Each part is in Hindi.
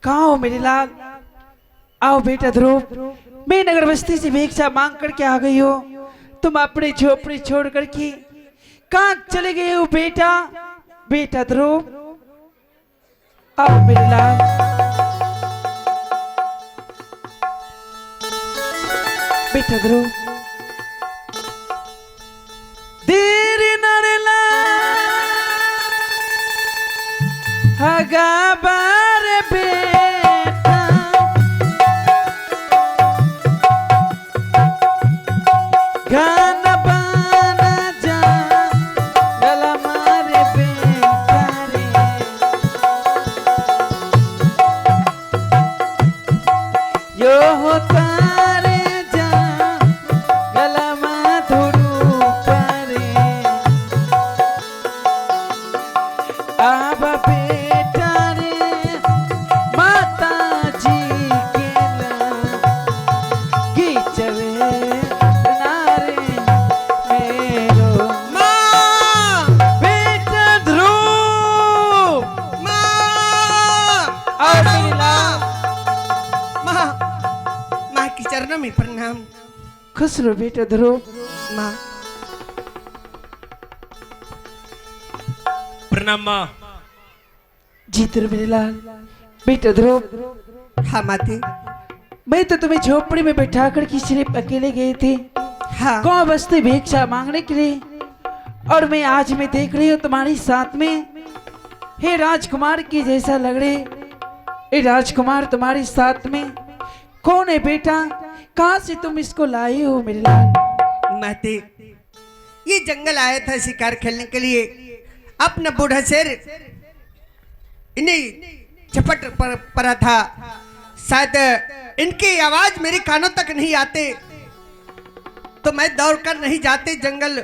कहाँ हो मेरे लाल? आओ बेटा ध्रुव, मैं नगर बस्ती से भिक्षा मांग करके आ गई हो। तुम अपनी झोपड़ी छोड़ करके कहाँ चले गए हो बेटा? बेटा ध्रुव, आओ मेरे लाल। बेटा ध्रुव, देरी नरेला हगा बार बेटा, गाना बाना जा गला मारे बेटा रे, यो होता में प्रणाम। खुश रहो बेटा ध्रुव। माँ प्रणाम माँ। जी मेरे लाल। बेटा ध्रुव, हाँ माते। मैं तो तुम्हें झोपड़ी में बैठा कर की सिर्फ अकेले गए थे, हाँ गाँव बस्ती भिक्षा मांगने के लिए, और मैं आज मैं देख रही हूँ तुम्हारे साथ में हे राजकुमार की जैसा लग रहे। हे राजकुमार तुम्हारे साथ में कौन है बेटा? कहाँ से तुम इसको लाए हो मेरे लाल? माते, ये जंगल आया था शिकार खेलने के लिए। अपना बूढ़ा शेर इन्हें झपट पड़ा था। शायद इनकी आवाज मेरे कानों तक नहीं आते तो मैं दौड़कर नहीं जाते जंगल,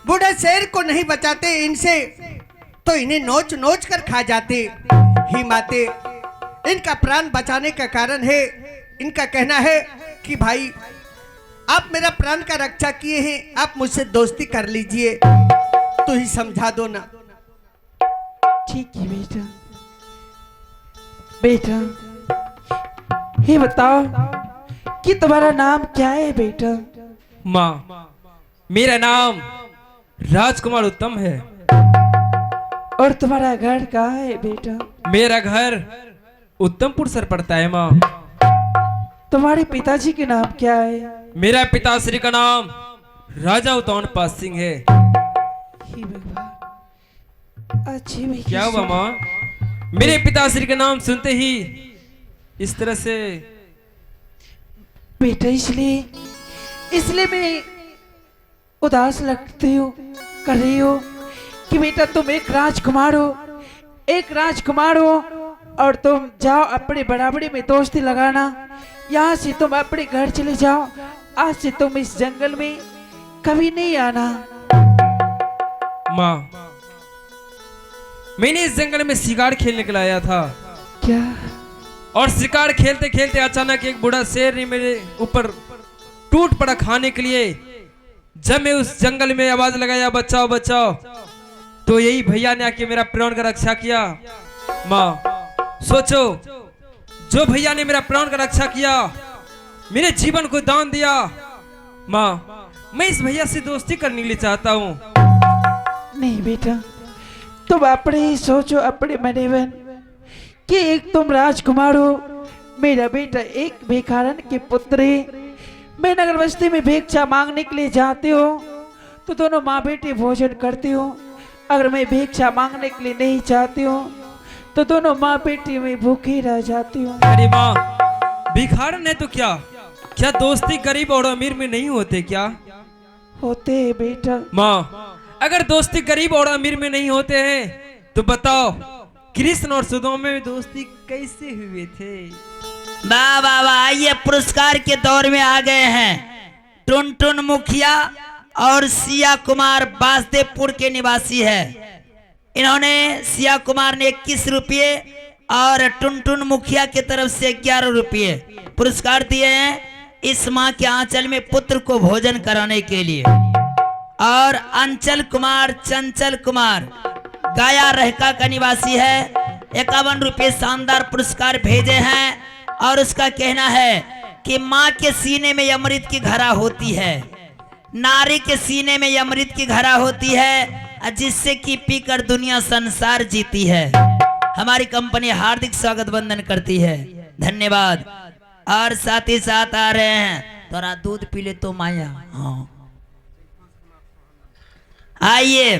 बूढ़े शेर को नहीं बचाते इनसे तो इन्हें नोच नोच कर खा जाते। ही माते, इनका प्राण बचाने का कारण है, इनका कहना है कि भाई आप मेरा प्राण का रक्षा किए हैं, आप मुझसे दोस्ती कर लीजिए, तो ही समझा दो ना। ठीक है बेटा। बेटा ये बताओ कि तुम्हारा नाम क्या है बेटा? माँ, मेरा नाम राजकुमार उत्तम है। और तुम्हारा घर कहाँ है बेटा? मेरा घर उत्तमपुर सर पड़ता है माँ। तुम्हारे पिताजी के नाम क्या है? मेरा पिताश्री का नाम राजा उत्तम पास सिंह है। हे भगवान, अच्छी में क्या हुआ माँ? मेरे पिताश्री का नाम सुनते ही इस तरह से? बेटा इसलिए मैं उदास लगती हूँ कर रही हो कि बेटा तुम एक राजकुमार हो, एक राजकुमार हो, और तुम जाओ अपने बराबरी में दोस्ती लगाना। यहाँ से तुम अपने घर चले जाओ। आज से तुम इस जंगल में कभी नहीं आना। माँ, मैंने इस जंगल में शिकार खेलने के लिए आया था। क्या? और शिकार खेलते खेलते अचानक एक बूढ़ा शेर ने मेरे ऊपर टूट पड़ा खाने के लिए। जब मैं उस जंगल में आवाज लगाया बचाओ बचाओ, तो यही भैया ने आके मेरा प्राण का रक्षा किया। माँ सोचो, जो भैया ने मेरा प्राण का रक्षा किया, मेरे जीवन को दान दिया। माँ, मैं इस भैया से दोस्ती करने के लिए चाहता हूँ। नहीं बेटा, तुम अपने ही सोचो अपने मने में कि एक तुम राजकुमार हो, मेरा बेटा एक भिखारन के पुत्र है। मैं नगर बस्ती में भिक्षा मांगने के लिए जाते हो तो दोनों माँ बेटे भोजन करते हो। अगर मैं भिक्षा मांगने के लिए नहीं चाहती हूँ तो दोनों माँ बेटी में भूखी रह जाती हूँ। अरे माँ, भिखारन है तो क्या? क्या दोस्ती गरीब और अमीर में नहीं होते क्या? होते हैं बेटा। माँ, अगर दोस्ती गरीब और अमीर में नहीं होते हैं तो बताओ कृष्ण और सुदामा में दोस्ती कैसे हुए थे? वाह वाह वाह, ये पुरस्कार के दौर में आ गए हैं। टुनटुन मुखिया और सिया कुमार बासदेवपुर के निवासी है। इन्होंने सिया कुमार ने 21 रुपये और टुनटुन मुखिया की तरफ से 11 रुपये पुरस्कार दिए हैं इस माँ के आंचल में पुत्र को भोजन कराने के लिए। और अंचल कुमार चंचल कुमार गाया रहका का निवासी है। 51 रुपये शानदार पुरस्कार भेजे हैं और उसका कहना है कि माँ के सीने में अमृत की धारा होती है, नारी के सीने में अमृत की धारा होती है, जिससे कि पीकर दुनिया संसार जीती है। हमारी कंपनी हार्दिक स्वागत वंदन करती है, धन्यवाद। और साथ ही साथ आ रहे हैं, थोड़ा दूध पी ले तो माया। हाँ आइए,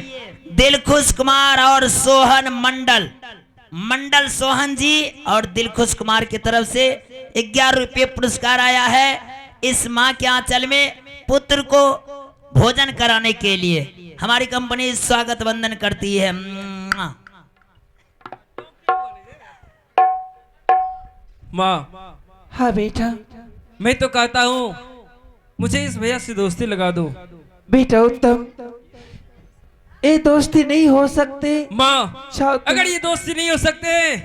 दिलखुश कुमार और सोहन मंडल सोहन जी और दिलखुश कुमार की तरफ से 11 रुपये पुरस्कार आया है इस माँ के आंचल में पुत्र को भोजन कराने के लिए। हमारी कंपनी स्वागत वंदन करती है। माँ, हाँ बेटा। मैं तो कहता हूँ मुझे इस भैया से दोस्ती लगा दो। बेटा उत्तम, ये दोस्ती नहीं हो सकते। माँ, अगर ये दोस्ती नहीं हो सकते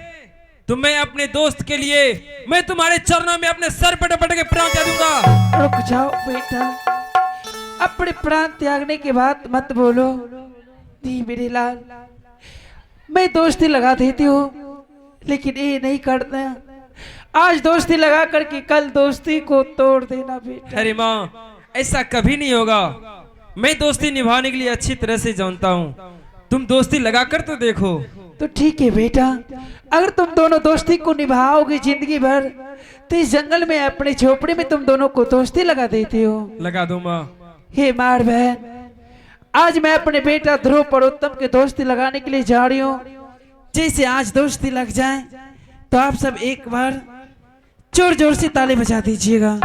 तो मैं अपने दोस्त के लिए मैं तुम्हारे चरणों में अपने सर पट के प्राण त्याग दूंगा। रुक जाओ बेटा, अपने प्राण त्यागने के बाद मत बोलो। दी मेरे लाल, मैं दोस्ती लगा देती हूँ, लेकिन ये नहीं करना। आज दोस्ती लगा करके कल दोस्ती को तोड़ देना बेटा। अरे माँ, ऐसा कभी नहीं होगा। मैं दोस्ती निभाने के लिए अच्छी तरह से जानता हूँ, तुम दोस्ती लगा कर तो देखो। तो ठीक है बेटा, अगर तुम दोनों दोस्ती को निभाओगे जिंदगी भर, तो इस जंगल में अपने झोपड़ी में तुम दोनों को दोस्ती लगा देते हो। लगा दो माँ। हे मार बहन, आज मैं अपने बेटा ध्रुव और उत्तम के दोस्ती लगाने के लिए जा रही हूँ। जैसे आज दोस्ती लग जाए तो आप सब एक बार जोर जोर से ताली बजा दीजिएगा।